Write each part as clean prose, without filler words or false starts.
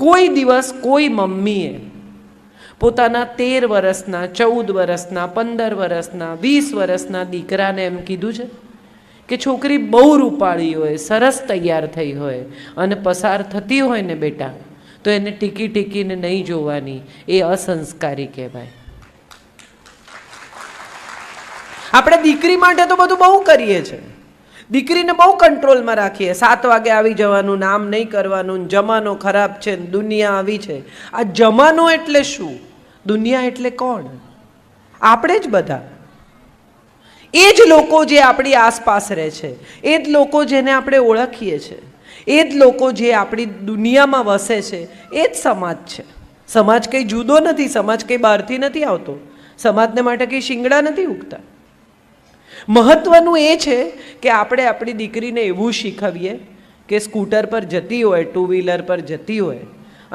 કોઈ દિવસ કોઈ મમ્મીએ પોતાના 13 વર્ષના, 14 વર્ષના, 15 વર્ષના, 20 વર્ષના દીકરાને એમ કીધું છે કે છોકરી બહુ રૂપાળી હોય, સરસ તૈયાર થઈ હોય અને પસાર થતી હોય ને બેટા, તો એને ટીકી ટીકીને નહીં જોવાની, એ અસંસ્કારી કહેવાય. આપણે દીકરી માટે તો બધું બહુ કરીએ છીએ, દીકરીને બહુ કંટ્રોલમાં રાખીએ. 7 વાગે આવી જવાનું, નામ નહીં કરવાનું, જમાનો ખરાબ છે, દુનિયા આવી છે. આ જમાનો એટલે શું? દુનિયા એટલે કોણ? આપણે જ બધા. એ જ લોકો જે આપણી આસપાસ રહે છે, એ જ લોકો જેને આપણે ઓળખીએ છીએ, એ જ લોકો જે આપણી દુનિયામાં વસે છે, એ જ સમાજ છે. સમાજ કંઈ જુદો નથી, સમાજ કંઈ બહારથી નથી આવતો, સમાજને માટે કંઈ શિંગડા નથી ઉગતા. મહત્વનું એ છે કે આપણે આપણી દીકરીને એવું શીખવીએ કે સ્કૂટર પર જતી હોય, 2 વ્હીલર પર જતી હોય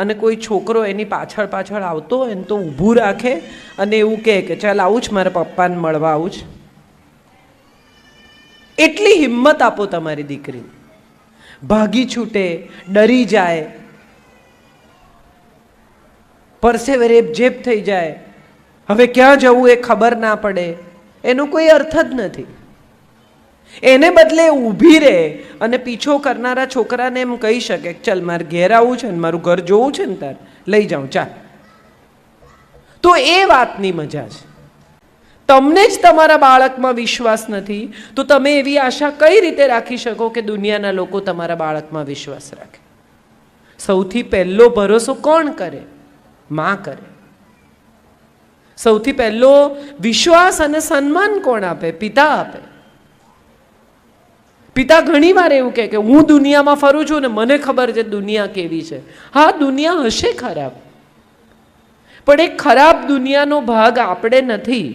અને કોઈ છોકરો એની પાછળ પાછળ આવતો હોય ને તો ઊભું રાખે અને એવું કહે કે ચાલ આવું જ, મારા પપ્પાને મળવા આવું જ. એટલી હિંમત આપો તમારી દીકરીને. ભાગી છૂટે, ડરી જાય, પરસેવે રેપઝેપ થઈ જાય, હવે ક્યાં જવું એ ખબર ના પડે, એનો કોઈ અર્થ જ નથી. એને બદલે ઊભી રહે અને પીછો કરનારા છોકરાને એમ કહી શકે ચલ મારે ઘેર આવવું છે ને મારું ઘર જોવું છે ને, તાર લઈ જાઉં ચાલ. તો એ વાતની મજા છે. તમને જ તમારા બાળકમાં વિશ્વાસ નથી તો તમે એવી આશા કઈ રીતે રાખી શકો કે દુનિયાના લોકો તમારા બાળકમાં વિશ્વાસ રાખે? સૌથી પહેલો ભરોસો કોણ કરે? માં કરે. સૌથી પહેલો વિશ્વાસ અને સન્માન કોણ આપે? પિતા આપે. પિતા ઘણી વાર એવું કહે કે હું દુનિયામાં ફરું છું ને મને ખબર છે દુનિયા કેવી છે. હા, દુનિયા હશે ખરાબ, પણ એ ખરાબ દુનિયાનો ભાગ આપણે નથી.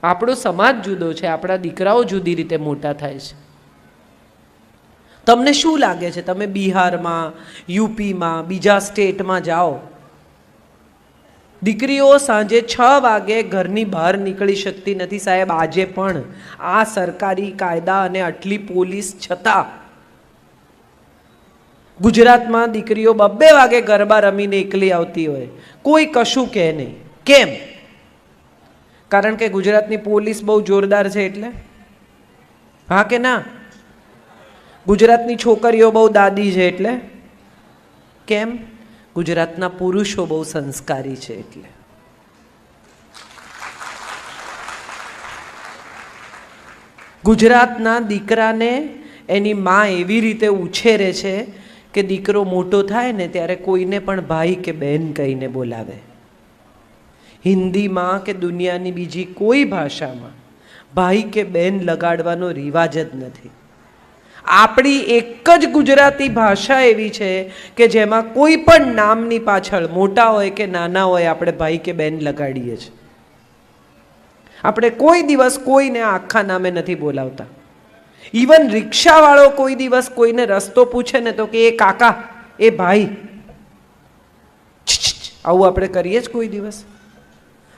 આપણો સમાજ જુદો છે, આપણા દીકરાઓ જુદી રીતે મોટા થાય છે. તમને શું લાગે છે, તમે બિહારમાં, યુપીમાં, બીજા સ્ટેટમાં જાઓ, દીકરીઓ સાંજે 6 વાગે ઘરની બહાર નીકળી શકતી નથી સાહેબ. આજે પણ આ સરકારી કાયદા અને આટલી પોલીસ છતાં ગુજરાતમાં દીકરીઓ 2 વાગે ગરબા રમીને એકલી આવતી હોય, કોઈ કશું કહે નહીં. કેમ? કારણ કે ગુજરાતની પોલીસ બહુ જોરદાર છે એટલે? હા કે ના? ગુજરાતની છોકરીઓ બહુ દાદી છે એટલે? કેમ? ગુજરાતના પુરુષો બહુ સંસ્કારી છે એટલે. ગુજરાતના દીકરાને એની માં એવી રીતે ઉછેરે છે કે દીકરો મોટો થાય ને ત્યારે કોઈને પણ ભાઈ કે બહેન કહીને બોલાવે. હિન્દીમાં કે દુનિયાની બીજી કોઈ ભાષામાં ભાઈ કે બહેન લગાડવાનો રિવાજ જ નથી. આપણી એક જ ગુજરાતી ભાષા એવી છે કે જેમાં કોઈ પણ નામની પાછળ મોટા હોય કે નાના હોય આપણે ભાઈ કે બહેન લગાડીએ છીએ. આપણે કોઈ દિવસ કોઈને આખા નામે નથી બોલાવતા. ઇવન રિક્ષાવાળો કોઈ દિવસ કોઈને રસ્તો પૂછે ને તો કે એ કાકા, એ ભાઈ, આવું આપણે કરીએ જ કોઈ દિવસ?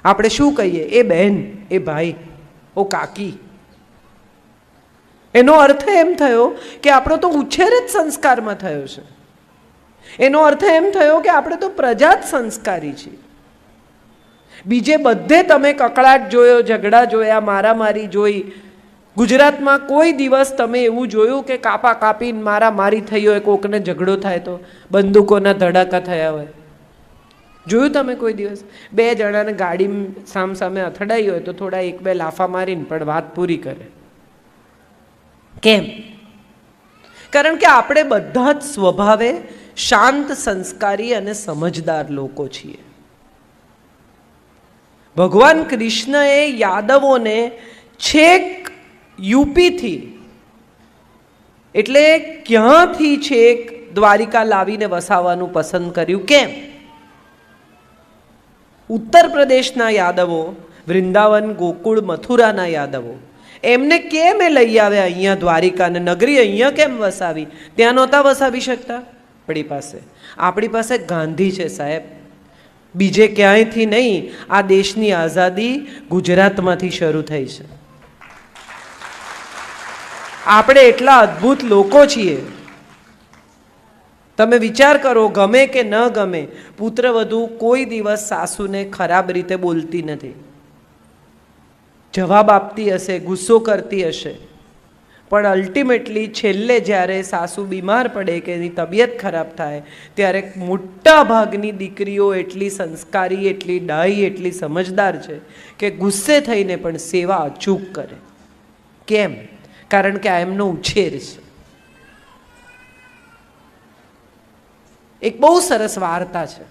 આપણે શું કહીએ? એ બહેન, એ ભાઈ, ઓ કાકી. એનો અર્થ એમ થયો કે આપણો તો ઉછેર જ સંસ્કારમાં થયો છે. એનો અર્થ એમ થયો કે આપણે તો પ્રજા જ સંસ્કારી છીએ. બીજે બધે તમે કકળાટ જોયો, ઝઘડા જોયા, મારામારી જોઈ. ગુજરાતમાં કોઈ દિવસ તમે એવું જોયું કે કાપા કાપીને મારામારી થઈ હોય, કોકને ઝઘડો થાય તો બંદૂકોના ધડાકા થયા હોય? જોયું તમે કોઈ દિવસ? 2 જણાને ગાડી સામસામે અથડાઈ હોય તો થોડા 1-2 લાફા મારીને પણ વાત પૂરી કરે. કેમ? કારણ કે આપણે બધા જ સ્વભાવે શાંત, સંસ્કારી અને સમજદાર લોકો છીએ. ભગવાન કૃષ્ણએ યાદવોને છેક યુપીથી એટલે ક્યાંથી છેક દ્વારિકા લાવીને વસાવવાનું પસંદ કર્યું. કેમ? ઉત્તર પ્રદેશના યાદવો, વૃંદાવન, ગોકુળ, મથુરાના યાદવો, એમને કેમ એ લઈ આવ્યા અહીંયા દ્વારિકાને નગરી? અહીંયા કેમ વસાવી? ત્યાં નહોતા વસાવી શકતા? આપણી પાસે ગાંધી છે સાહેબ. બીજે ક્યાંયથી નહીં. આ દેશની આઝાદી ગુજરાતમાંથી શરૂ થઈ છે. આપણે એટલા અદ્ભુત લોકો છીએ. તમે વિચાર કરો, ગમે કે ન ગમે, પુત્રવધુ કોઈ દિવસ સાસુને ખરાબ રીતે બોલતી નથી. જવાબ આપતી હશે, ગુસ્સો કરતી હશે, પણ અલ્ટિમેટલી છેલ્લે જ્યારે સાસુ બીમાર પડે કે એની તબિયત ખરાબ થાય ત્યારે મોટા ભાગની દીકરીઓ એટલી સંસ્કારી, એટલી ડાહી, એટલી સમજદાર છે કે ગુસ્સે થઈને પણ સેવા અચૂક કરે. કેમ? કારણ કે આ એમનો ઉછેર છે. એક બહુ સરસ વાર્તા છે.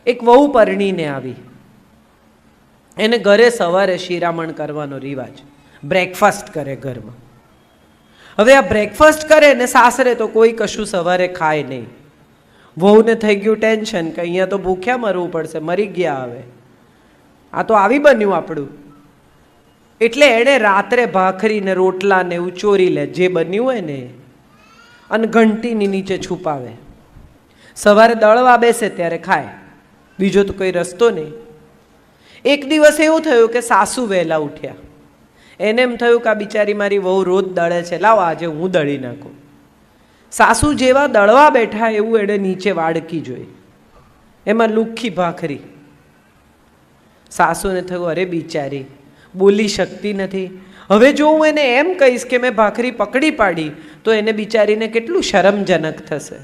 એક વહુ પરણીને આવી, એને ઘરે સવારે શિરામણ કરવાનો રિવાજ, બ્રેકફાસ્ટ કરે ઘરમાં. હવે આ બ્રેકફાસ્ટ કરે ને સાસરે તો કોઈ કશું સવારે ખાય નહીં. વહુને થઈ ગયું ટેન્શન કે અહીંયા તો ભૂખ્યા મરવું પડશે, મરી ગયા હવે, આ તો આવી બન્યું આપણું. એટલે એણે રાત્રે ભાખરી ને રોટલા ને એવું ચોરી લે, જે બન્યું હોય ને, અને ઘંટીની નીચે છુપાવે. સવારે દળવા બેસે ત્યારે ખાય, બીજો તો કોઈ રસ્તો નહીં. એક દિવસ એવું થયું કે સાસુ વહેલા ઉઠ્યા. એને એમ થયું કે આ બિચારી મારી વહુ રોજ દળે છે, લાવો આજે હું દળી નાખું. સાસુ જેવા દળવા બેઠા એવું એણે નીચે વાડકી જોઈ, એમાં લુખ્ખી ભાખરી. સાસુને થયું, અરે બિચારી બોલી શકતી નથી, હવે જો હું એને એમ કહીશ કે મેં ભાખરી પકડી પાડી તો એને બિચારીને કેટલું શરમજનક થશે,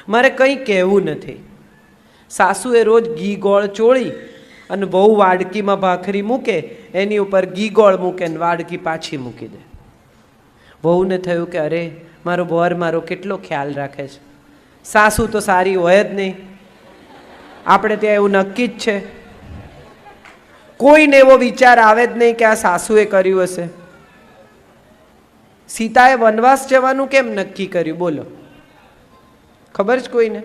મારે કંઈ કહેવું નથી. સાસુએ રોજ ઘી ગોળ ચોળી અને બહુ વાડકીમાં ભાખરી મૂકે, એની ઉપર ઘી ગોળ મૂકે ને વાડકી પાછી મૂકી દે. વહુને થયું કે અરે મારો વર મારો કેટલો ખ્યાલ રાખે છે. સાસુ તો સારી હોય જ નહીં, આપણે ત્યાં એવું નક્કી જ છે. કોઈને એવો વિચાર આવે જ નહીં કે આ સાસુએ કર્યું હશે. સીતાએ વનવાસ જવાનું કેમ નક્કી કર્યું બોલો? ખબર જ કોઈને?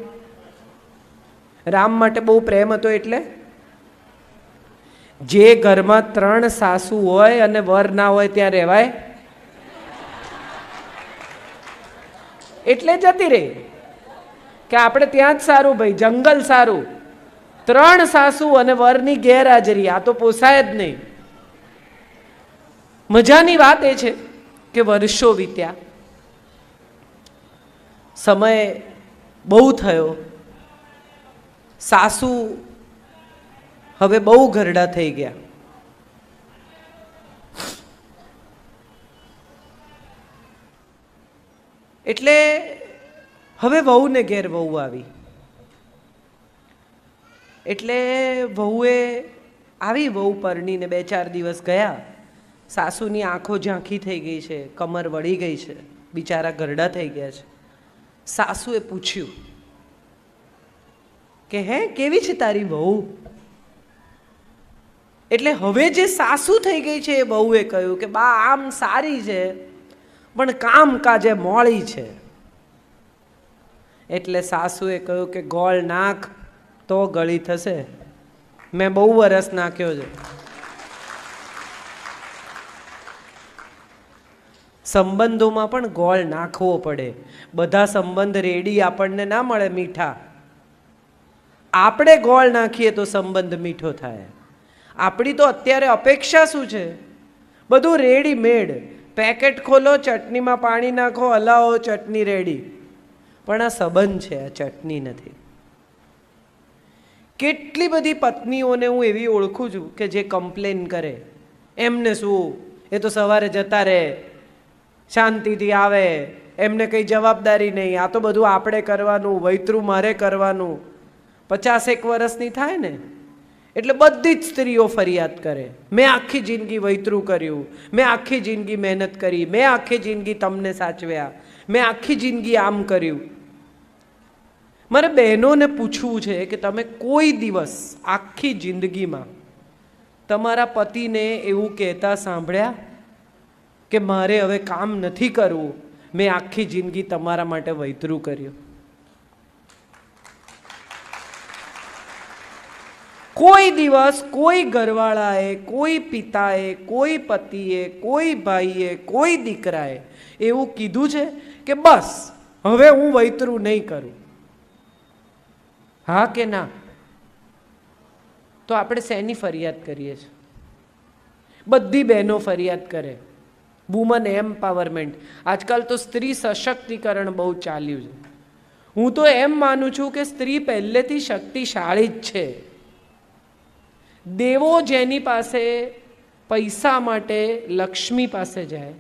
રામ માટે બહુ પ્રેમ હતો. એટલે જે ઘરમાં 3 સાસુ હોય અને વર ના હોય ત્યાં રહેવાય? એટલે જતી રહી કે આપણે ત્યાં જ સારું ભાઈ, જંગલ સારું. 3 સાસુ અને વરની ગેરહાજરી, આ તો પોસાય જ નહીં. મજાની વાત એ છે કે વર્ષો વીત્યા, સમય બહુ થયો, સાસુ હવે બહુ ઘરડા થઈ ગયા. એટલે હવે વહુને ઘેર વહુ આવી. એટલે વહુએ આવી, વહુ પરણીને 2-4 દિવસ ગયા, સાસુની આંખો ઝાંખી થઈ ગઈ છે, કમર વળી ગઈ છે, બિચારા ઘરડા થઈ ગયા છે. સાસુએ પૂછ્યું કે હે કેવી છે તારી વહુ? એટલે હવે જે સાસુ થઈ ગઈ છે એ વહુએ કહ્યું કે બા આમ સારી છે પણ કામકાજે મોળી છે. એટલે સાસુએ કહ્યું કે ગોળ નાખ તો ગળી થશે, મેં બહુ વરસ નાખ્યો છે. સંબંધોમાં પણ ગોળ નાખવો પડે. બધા સંબંધ રેડી આપણને ના મળે મીઠા, આપણે ગોળ નાખીએ તો સંબંધ મીઠો થાય. આપણી તો અત્યારે અપેક્ષા શું છે? બધું રેડીમેડ, પેકેટ ખોલો, ચટણીમાં પાણી નાખો, હલાવો, ચટણી રેડી. પણ આ સંબંધ છે, આ ચટણી નથી. કેટલી બધી પત્નીઓને હું એવી ઓળખું છું કે જે કમ્પ્લેન કરે, એમને શું, એ તો સવારે જતા રહે, શાંતિથી આવે, એમને કંઈ જવાબદારી નહીં, આ તો બધું આપણે કરવાનું, વૈતરું મારે કરવાનું. 50 વર્ષની થાય ને એટલે બધી જ સ્ત્રીઓ ફરિયાદ કરે, મેં આખી જિંદગી વૈતરું કર્યું, મેં આખી જિંદગી મહેનત કરી, મેં આખી જિંદગી તમને સાચવ્યા, મેં આખી જિંદગી આમ કર્યું. મારે બહેનોને પૂછવું છે કે તમે કોઈ દિવસ આખી જિંદગીમાં તમારા પતિને એવું કહેતા સાંભળ્યા કે મારે હવે કામ નથી કરવું, મેં આખી જિંદગી તમારા માટે વૈતરું કર્યું? કોઈ દિવસ કોઈ ઘરવાળાએ, કોઈ પિતાએ, કોઈ પતિએ, કોઈ ભાઈએ, કોઈ દીકરાએ એવું કીધું છે કે બસ હવે હું વૈતરું નહીં કરું? હા કે ના? તો આપણે શેની ફરિયાદ કરીએ છીએ? બધી બહેનો ફરિયાદ કરે વુમન એમ્પાવરમેન્ટ. આજકાલ તો સ્ત્રી સશક્તિકરણ બહુ ચાલ્યું છે. હું તો એમ માનું છું કે સ્ત્રી પહેલેથી શક્તિશાળી જ છે. દેવો જેની પાસે પૈસા માટે લક્ષ્મી પાસે જાય,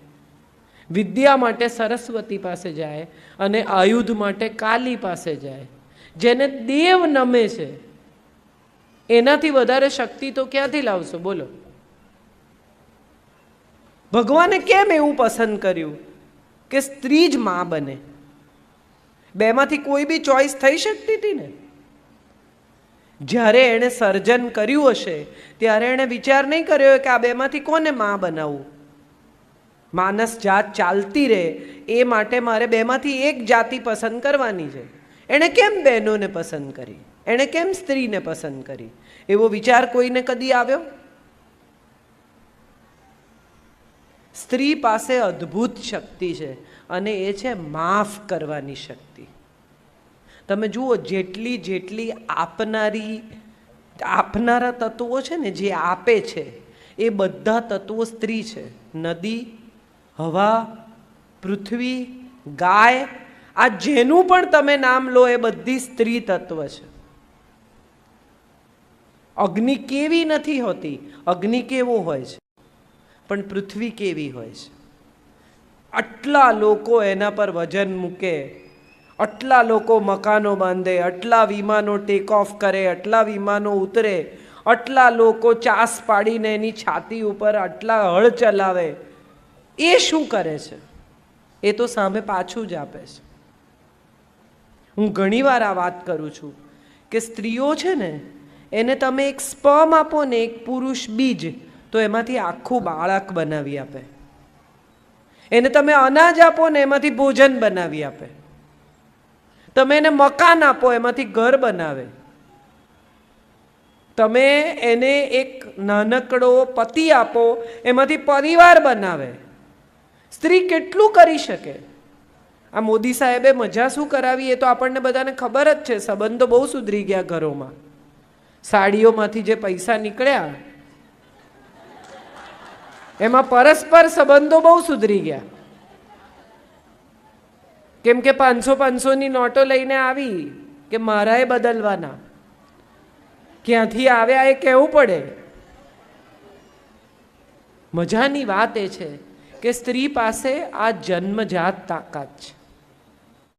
વિદ્યા માટે સરસ્વતી પાસે જાય અને આયુધ માટે કાલી પાસે જાય, જેને દેવ નમે છે, એનાથી વધારે શક્તિ તો ક્યાંથી લાવશો બોલો? ભગવાને કેમ એવું પસંદ કર્યું કે સ્ત્રી જ માં બને? બેમાંથી કોઈ બી ચોઈસ થઈ શકતી હતી ને? જ્યારે એણે સર્જન કર્યું હશે ત્યારે એણે વિચાર નહીં કર્યો કે આ બેમાંથી કોને માં બનાવવું. માનસ જાત ચાલતી રહે એ માટે મારે બેમાંથી એક જાતિ પસંદ કરવાની છે. એણે કેમ બહેનોને પસંદ કરી? એણે કેમ સ્ત્રીને પસંદ કરી? એવો વિચાર કોઈને કદી આવ્યો? સ્ત્રી પાસે અદ્ભુત શક્તિ છે અને એ છે માફ કરવાની શક્તિ. તમે જુઓ, જેટલી જેટલી આપનારા તત્વો છે ને, જે આપે છે એ બધા તત્વો સ્ત્રી છે. નદી, હવા, પૃથ્વી, ગાય, આ જેનું પણ તમે નામ લો એ બધી સ્ત્રી તત્વ છે. અગ્નિ કેવી નથી હોતી? અગ્નિ કેવો હોય છે? પણ પૃથ્વી કેવી હોય છે? આટલા લોકો એના પર વજન મૂકે, આટલા લોકો મકાનો બાંધે, આટલા વિમાનો ટેક ઓફ કરે, આટલા વિમાનો ઉતરે, આટલા લોકો ચાસ પાડીને એની છાતી ઉપર આટલા હળ ચલાવે, એ શું કરે છે? એ તો સામે પાછું જ આપે છે. હું ઘણીવાર આ વાત કરું છું કે સ્ત્રીઓ છે ને, એને તમે એક સ્પર્મ આપો ને, એક પુરુષ બીજ, તો એમાંથી આખું બાળક બનાવી આપે. એને તમે અનાજ આપો ને, એમાંથી ભોજન બનાવી આપે. તમે એને મકાન આપો, એમાંથી ઘર બનાવે. તમે એને એક નાનકડો પતિ આપો, એમાંથી પરિવાર બનાવે. સ્ત્રી કેટલું કરી શકે? આ મોદી સાહેબે મજા શું કરાવી એ તો આપણને બધાને ખબર જ છે. સંબંધો બહુ સુધરી ગયા ઘરોમાં. સાડીઓમાંથી જે પૈસા નીકળ્યા એમાં પરસ્પર સંબંધો બહુ સુધરી ગયા. કેમ કે 500-500ની નોટો લઈને આવી કે મારાએ બદલવાના. ક્યાંથી આવ્યા એ કહેવું પડે. મજાની વાત એ છે કે સ્ત્રી પાસે આ જન્મજાત તાકાત છે.